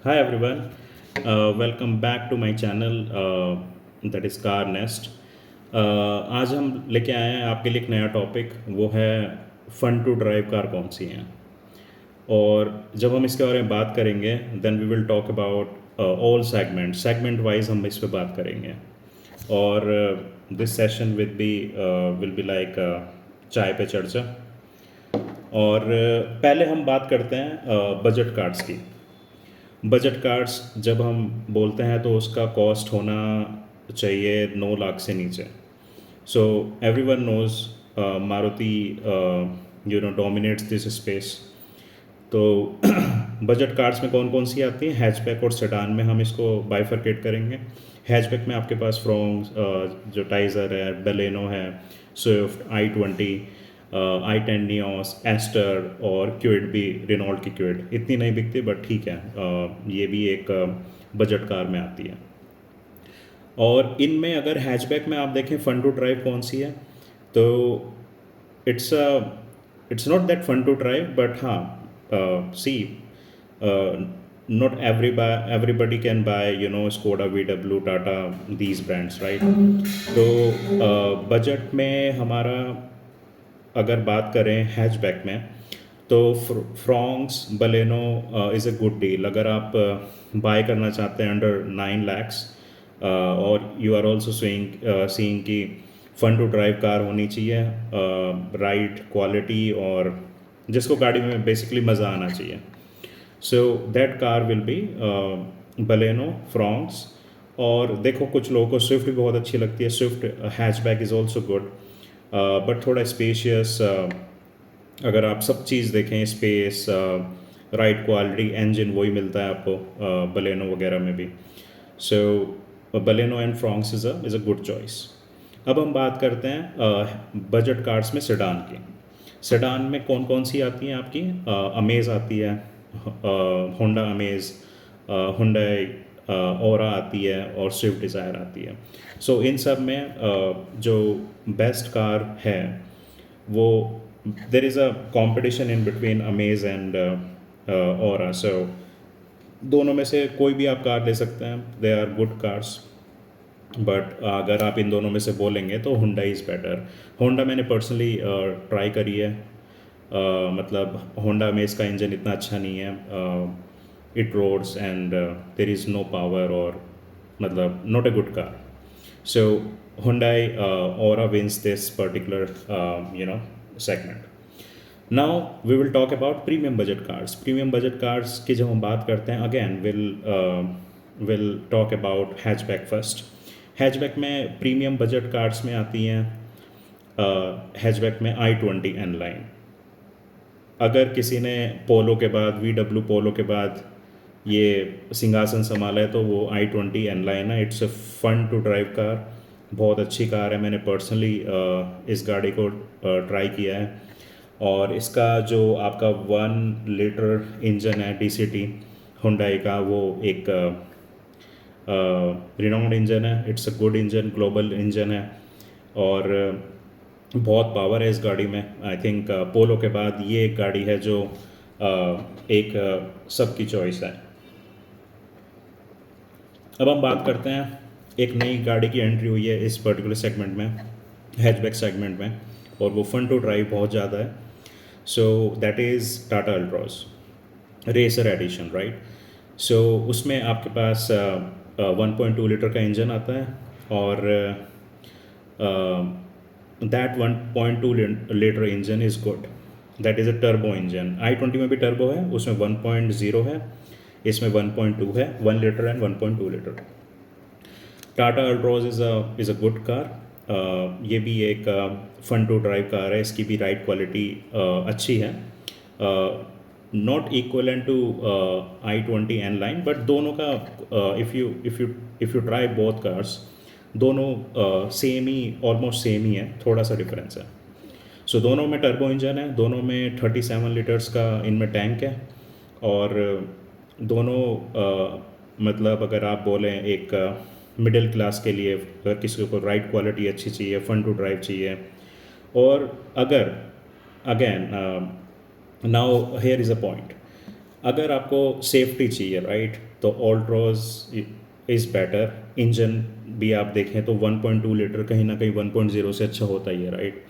Hi everyone, welcome back to my channel that is Car Nest. आज हम लेके आए हैं आपके लिए एक नया टॉपिक, वो है फन टू ड्राइव कार कौन सी हैं। और जब हम इसके बारे में बात करेंगे then we will talk about all segment wise हम इस पे बात करेंगे। और this session will be like chai पे चर्चा। और पहले हम बात करते हैं बजट कार्ड्स की। बजट कार्ड्स जब हम बोलते हैं तो उसका कॉस्ट होना चाहिए 9 लाख से नीचे। So everyone knows Maruti dominates this space. तो बजट कार्ड्स में कौन कौन सी आती हैं, हैचबैक और सेडान में हम इसको बाइफरकेट करेंगे। हैचबैक में आपके पास फ्रॉन्क्स, जो टाइजर है, बेलेनो है, Swift, i20, i10 Nios, Aster और क्विड भी, रेनॉल्ट की क्विड इतनी नहीं बिकती बट ठीक है, ये भी एक बजट कार में आती है। और इनमें अगर हैचबैक में आप देखें फन टू ड्राइव कौन सी है, तो it's it's not that fun to drive but हाँ, see not everybody can buy Skoda, VW, Tata, these brands, right? तो बजट में हमारा अगर बात करें हैचबैक में, तो Fronx, Baleno is a good deal अगर आप बाय करना चाहते हैं अंडर 9 lakhs। और यू आर ऑल्सो सीइंग कि फन टू ड्राइव कार होनी चाहिए, राइड क्वालिटी, और जिसको गाड़ी में बेसिकली मज़ा आना चाहिए। So that car will be Baleno, Fronx. और देखो कुछ लोगों को स्विफ्ट भी बहुत अच्छी लगती है, Swift hatchback is also good, but थोड़ा स्पेशियस। अगर आप सब चीज़ देखें, स्पेस, राइट क्वालिटी, इंजन वही मिलता है आपको बलेनो वगैरह में भी। So Baleno and Fronx is a good choice. अब हम बात करते हैं बजट कार्स में सेडान की। सेडान में कौन कौन सी आती हैं आपकी, अमेज आती है, होंडा अमेज, हुंडई ओरा आती है, और स्विफ्ट डिज़ायर आती है। सो इन सब में जो बेस्ट कार है वो, there is a competition in between Amaze and Aura. So दोनों में से कोई भी आप कार ले सकते हैं, they are good cars. But अगर आप इन दोनों में से बोलेंगे तो होंडा इज़ बेटर। होंडा मैंने पर्सनली ट्राई करी है, मतलब होंडा में इसका इंजन इतना अच्छा नहीं है, it roads and there is no power, और मतलब not a good car. So Hyundai Aura wins this particular segment. Now we will talk about premium budget cars. Premium budget cars की जब हम बात करते हैं, again we'll talk about hatchback first. Hatchback में premium budget cars में आती हैं, हैचबैक में i20 एन लाइन। अगर किसी ने पोलो के बाद, VW पोलो के बाद ये सिंहासन संभाला है तो वो i20 एन लाइन है। It's a fun to drive car, बहुत अच्छी कार है। मैंने पर्सनली इस गाड़ी को ट्राई किया है, और इसका जो आपका 1 लीटर इंजन है DCT हुंडई का, वो एक रिनाउंड इंजन है। It's a good engine, global engine है, और बहुत पावर है इस गाड़ी में। आई थिंक पोलो के बाद ये एक गाड़ी है जो एक सबकी चॉइस है। अब हम बात करते हैं, एक नई गाड़ी की एंट्री हुई है इस पर्टिकुलर सेगमेंट में, हैचबैक सेगमेंट में, और वो फन टू ड्राइव बहुत ज़्यादा है। So that is Tata Altroz racer edition, right. So उसमें आपके पास 1.2 लीटर का इंजन आता है, और that 1.2 litre engine is good. That is a turbo engine. i20 में भी टर्बो है, उसमें 1.0 है, इसमें 1.2 है, 1 litre and 1.2 litre. Tata Altroz is a good car. ये भी एक फन टू ड्राइव कार है, इसकी भी राइड क्वालिटी अच्छी है। Not equivalent to i20 N line, but दोनों का if you try both cars, दोनों सेम ही, ऑलमोस्ट सेम ही है, थोड़ा सा डिफरेंस है। सो दोनों में टर्बो इंजन है, दोनों में 37 लीटर्स का इनमें टैंक है, और दोनों मतलब अगर आप बोलें एक मिडिल क्लास के लिए, अगर किसी को राइड क्वालिटी अच्छी चाहिए, फन टू ड्राइव चाहिए, और अगर again now here is a point, अगर आपको सेफ्टी चाहिए राइट, तो ऑल्ट्रोज इज़ बेटर। इंजन भी आप देखें तो 1.2 लीटर कहीं ना कहीं 1.0 से अच्छा होता ही है राइट।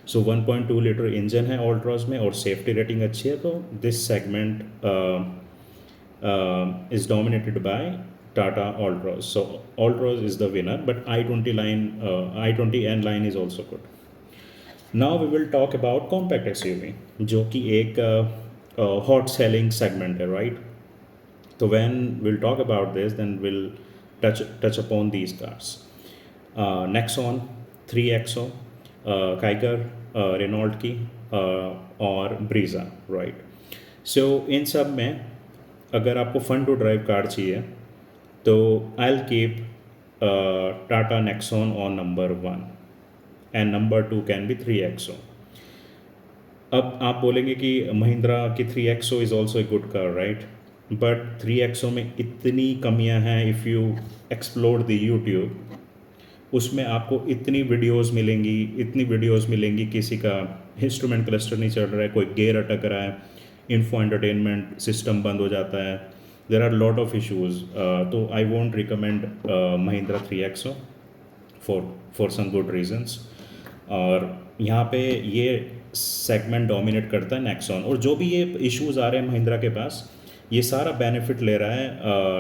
सो 1.2 लीटर इंजन है ऑल्ट्रोज में और सेफ्टी रेटिंग अच्छी है, तो this segment is dominated by Tata Altroz. So Altroz is the winner, but i20 line, i20N line is also good. Now we will talk about compact SUV, जो कि एक hot selling segment है, right? So when we'll talk about this, then we'll touch upon these cars. Nexon, 3XO, Kiger, Renault की और Brezza, right? So इन सब में अगर आपको फन टू ड्राइव कार चाहिए तो आई will keep Tata Nexon on number 1 and number 2 can be 3XO। अब आप बोलेंगे कि महिंद्रा की 3XO is also a good car right, but 3XO में इतनी कमियां हैं। If you explore the YouTube, उसमें आपको इतनी वीडियोस मिलेंगी किसी का इंस्ट्रूमेंट क्लस्टर नहीं चल रहा है, कोई गेयर अटक रहा है, इन्फो एंटरटेनमेंट सिस्टम बंद हो जाता है, there are lot of issues. तो I won't recommend Mahindra 3XO for some good reasons. और यहाँ पे ये सेगमेंट डोमिनेट करता है नेक्सॉन, और जो भी ये इश्यूज़ आ रहे हैं महिंद्रा के पास, ये सारा बेनिफिट ले रहा है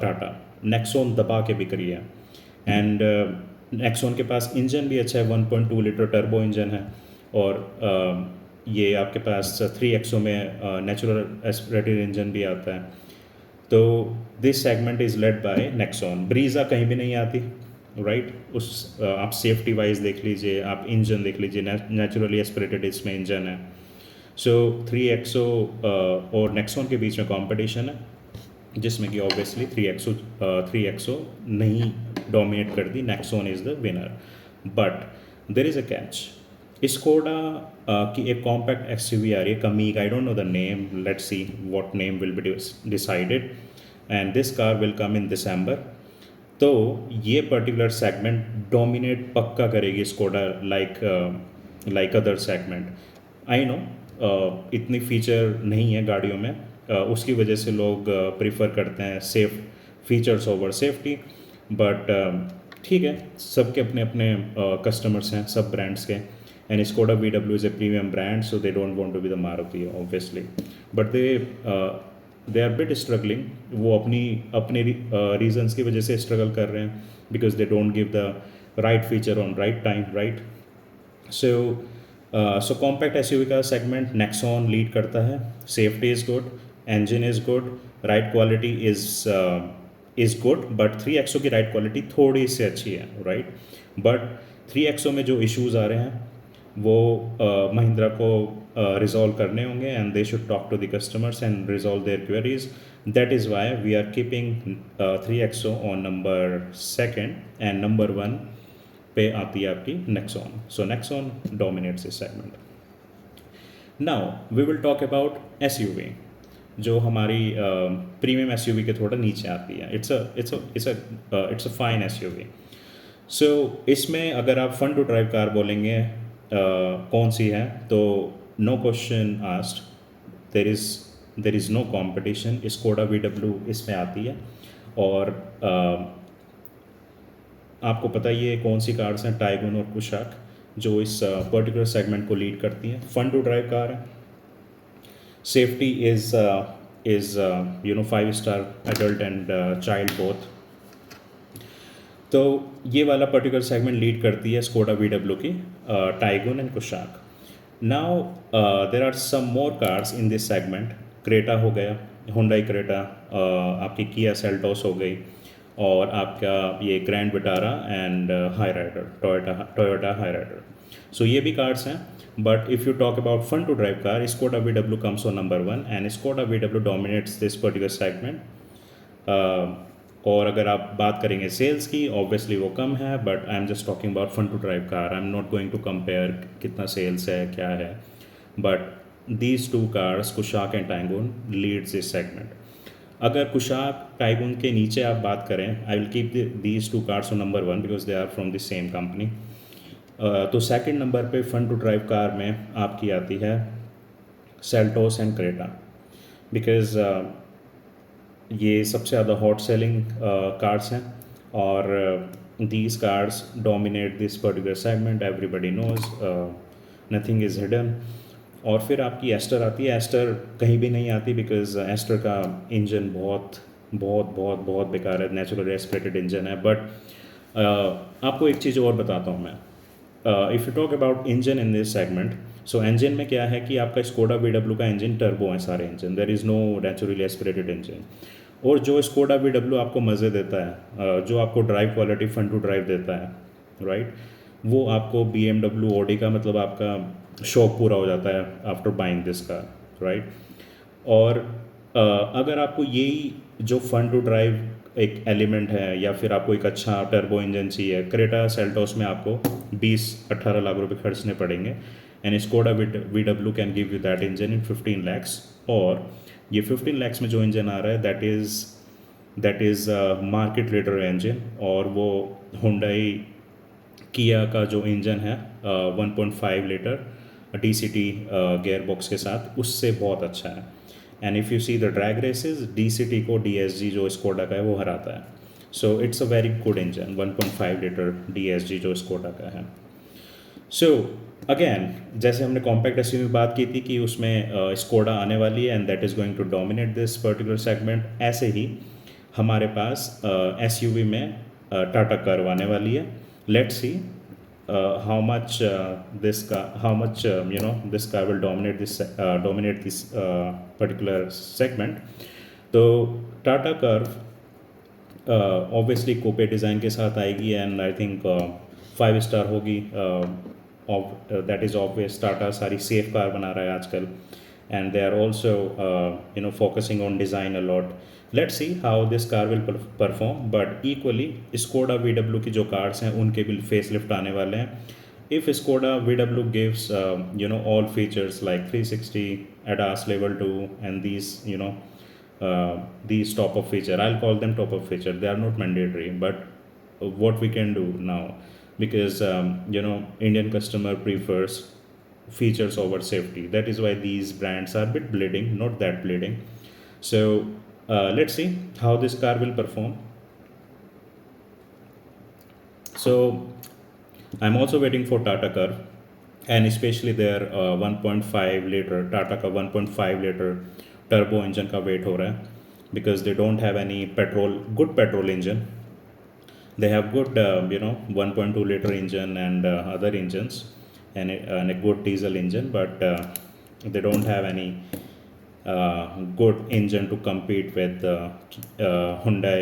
टाटा। नेक्सॉन दबा के बिक रही है, एंड नेक्सॉन के पास इंजन भी अच्छा है, 1.2 लीटर टर्बो इंजन है, और ये आपके पास 3XO में नेचुरल एस्पिरेटेड इंजन भी आता है। तो this segment is led by Nexon. Brezza कहीं भी नहीं आती राइट। उस आप सेफ्टी वाइज देख लीजिए, आप इंजन देख लीजिए, नेचुरली एस्पिरेटेड इसमें इंजन है। सो 3XO और नेक्सॉन के बीच में कंपटीशन है, जिसमें कि ऑब्वियसली 3XO नहीं डोमिनेट कर दी, Nexon is the winner. But there is a catch. Skoda की एक कॉम्पैक्ट SUV आ रही है, Kamiq, I don't know the name, let's see what name will be decided, and this car will come in December. तो ये particular segment dominate पक्का करेगी Skoda like other segment. I know इतनी feature नहीं है गाड़ियों में, उसकी वजह से लोग प्रिफर करते हैं safe features over safety, but ठीक है, सबके अपने अपने कस्टमर्स हैं सब ब्रांड्स के। And Skoda VW is a premium brand, so they don't want to be the Maruti obviously, but they are bit struggling. वो अपने रीजंस की वजह से स्ट्रगल कर रहे हैं, because they don't give the right feature on right time right. So compact SUV का segment Nexon lead करता है। Safety is good, engine is good, ride quality is good, but 3XO की राइड क्वालिटी थोड़ी सी अच्छी है right. But 3XO में जो issues आ रहे हैं वो महिंद्रा को रिजॉल्व करने होंगे, and they should talk to the customers and resolve their queries. That is why we are keeping 3XO on number 2 and number 1 पे आती है आपकी Nexon. So Nexon dominates this segment. Now we will talk about SUV, जो हमारी premium SUV के थोड़ा नीचे आती है। It's a fine SUV। सो इसमें अगर आप फन टू ड्राइव कार बोलेंगे कौन सी है, तो no question asked, there is no competition. Skoda VW इसमें आती है, और आपको पता ही है कौन सी कार्स हैं, टाइगुन और कुशाक, जो इस पर्टिकुलर सेगमेंट को लीड करती हैं। फन टू ड्राइव कार है। Safety is 5-star adult and child both। तो ये वाला पर्टिकुलर सेगमेंट लीड करती है स्कोडा VW की, Taigun and Kushaq. Now there are some more cars in this segment. Creta हो गया, हुंडई क्रेटा, आपकी किया सेल्टोस हो गई, और आपका ये Grand Vitara and Hyryder, Toyota Hyryder. So ये भी कार्स हैं। But if you talk about fun to drive car, Skoda VW comes on number 1, and Skoda VW dominates this particular segment। और अगर आप बात करेंगे sales की, obviously वो कम है, but I am just talking about fun to drive car. I am not going to compare कितना सेल्स है क्या है, but these two cars Kushaq and Taigun leads this segment. अगर कुशाक टाइगुन के नीचे आप बात करें, I will keep these two cars on number 1 because they are from the same company. तो सेकंड नंबर पे फन टू ड्राइव कार में आपकी आती है सेल्टोस एंड क्रेटा, बिकॉज ये सबसे ज़्यादा हॉट सेलिंग कार्स हैं और these cars dominate this particular segment, everybody knows, nothing is hidden. और फिर आपकी एस्टर आती है। एस्टर कहीं भी नहीं आती बिकॉज एस्टर का इंजन बहुत बहुत बहुत बहुत बेकार है, नेचुरल एस्पिरेटेड इंजन है। बट आपको एक चीज़ और बताता हूँ मैं। If you talk about engine in this segment, so engine में क्या है कि आपका स्कोडा वी का इंजन टर्बो है सारे engine, there is no naturally aspirated engine. और जो स्कोडा वी आपको मज़े देता है, जो आपको drive quality fun to drive देता है, राइट, वो आपको बी एम डब्ल्यू ऑडी का मतलब आपका शौक पूरा हो जाता है after buying this car, right. और अगर आपको यही जो फन टू ड्राइव एक एलिमेंट है या फिर आपको एक अच्छा टर्बो इंजन चाहिए, क्रेटा सेल्टोस में आपको 20-18 लाख रुपए खर्चने पड़ेंगे, and Skoda we can give you that engine in 15 lakhs. और ये 15 लैक्स में जो इंजन आ रहा है that is market leader engine, और वो हुंडई किया का जो इंजन है 1.5 लीटर DCT गेयर बॉक्स के साथ, उससे बहुत अच्छा है। And if you see the drag races, DCT को DSG जो स्कोडा का है वो हराता है। So it's a very good engine, 1.5 litre DSG जो स्कोडा का है। सो अगेन, जैसे हमने कॉम्पैक्ट एसयूवी में बात की थी कि उसमें स्कोडा आने वाली है and that is going to dominate this particular segment, ऐसे ही हमारे पास एसयूवी में टाटा कर्व आने वाली है। Let's see how much how much this car will dominate this particular segment. तो Tata Curvv obviously coupe design के साथ आएगी एंड आई थिंक 5 स्टार होगी। दैट इज़ ऑब्वियस, टाटा सारी सेफ कार बना रहा है आजकल, and they are also focusing on design a lot. Let's see how this car will perform, but equally Skoda V की जो कार्स हैं उनके भी फेस लिफ्ट आने वाले हैं। If Skoda V gives all features like 360 ADAS level 2 and these top up feature, I'll call them top up feature, they are not mandatory, but what we can do now, because Indian customer prefers features over safety, that is why these brands are a bit bleeding, not that bleeding. So let's see how this car will perform. So I'm also waiting for Tata Curve, and especially their 1.5 liter Tata का 1.5 liter turbo engine का wait हो रहा है, because they don't have any good petrol engine. They have good 1.2 liter engine and other engines, and a good diesel engine, but they don't have any good engine to compete with Hyundai,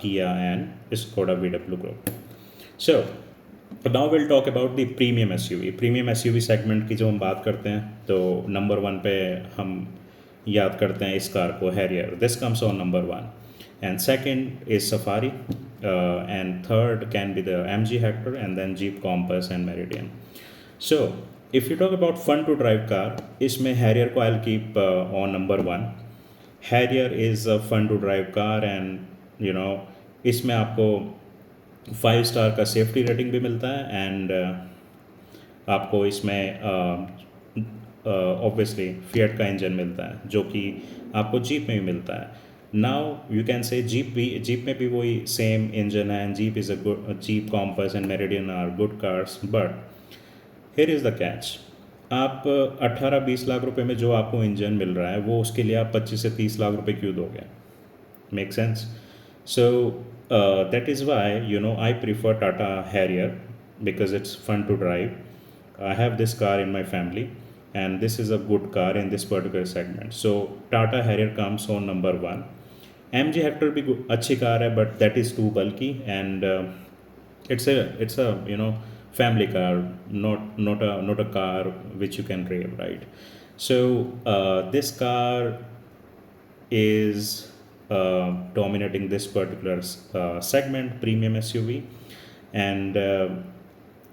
Kia and Skoda VW group. So now will talk about the premium SUV. Premium SUV segment की जो हम बात करते हैं तो number 1 पे हम याद करते हैं इस कार को, Harrier, this comes on number 1, and second is Safari, and third can be the MG Hector, and then Jeep Compass and Meridian. So if you talk about fun to drive car, इसमें Harrier को I will keep on number 1। Harrier is a fun to drive car, and इसमें आपको 5 star का safety rating भी मिलता है, and आपको इसमें ऑब्वियसली फिएट का इंजन मिलता है जो कि आपको जीप में भी मिलता है। Now you can say Jeep में भी वही सेम इंजन है, and Jeep is a good, Jeep Compass and Meridian are good cars, but here is the catch. आप 18-20 लाख रुपए में जो आपको इंजन मिल रहा है वो उसके लिए आप 25 से 30 लाख रुपए क्यों दोगे? Make sense? So that is why I prefer Tata Harrier, because it's fun to drive. I have this car in my family, and this is a good car in this particular segment. So Tata Harrier comes on number 1. MG Hector भी अच्छी car है, but that is too bulky, and it's a family car, not a car which you can drive, right? So this car is dominating this particular segment, premium SUV, and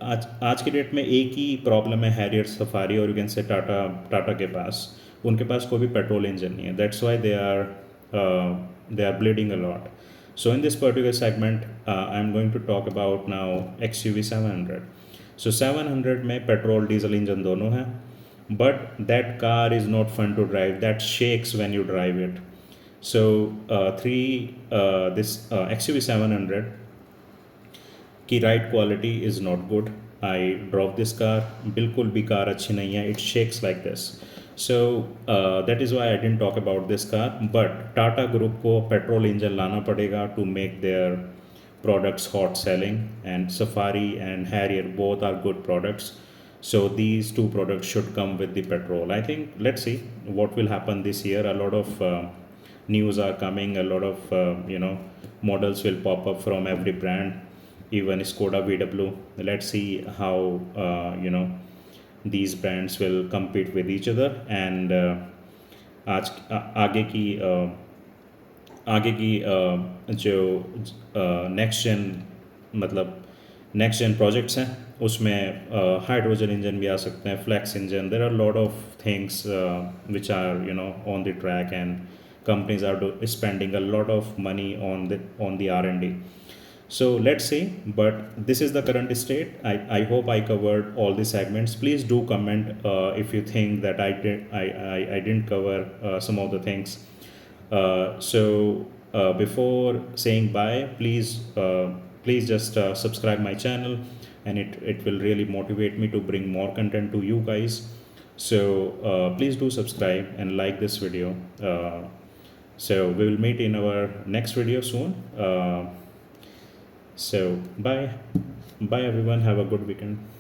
आज की date में एक ही problem है Harrier, safari और you can से टाटा के पास, उनके पास कोई भी पेट्रोल इंजन नहीं है, that's why they are bleeding a lot. So in this particular segment, I'm going to talk about now XUV 700. So 700 में पेट्रोल डीजल इंजन दोनों हैं, but that car is not fun to drive, that shakes when you drive it. So this XUV 700 की ride quality is not good. I drop this car. बिल्कुल भी car अच्छी नहीं है. It shakes like this. So that is why I don't talk about this car. But Tata group को petrol engine लाना पड़ेगा to make their products hot selling, and Safari and Harrier both are good products. So these two products should come with the petrol. I think let's see what will happen this year. A lot of news are coming. A lot of models will pop up from every brand, even Skoda VW. Let's see how these brands will compete with each other. And आज आगे की आगे की जो next gen मतलब next gen projects हैं उसमें hydrogen engine भी आ सकते हैं, flex engine. There are lot of things which are on the track, and companies are spending a lot of money on the R&D. So let's see, but this is the current state. I hope I covered all the segments. Please do comment if you think that I didn't cover some of the things. Before saying bye, please just subscribe my channel, and it will really motivate me to bring more content to you guys. So please do subscribe and like this video. So we will meet in our next video soon. So bye everyone. Have a good weekend.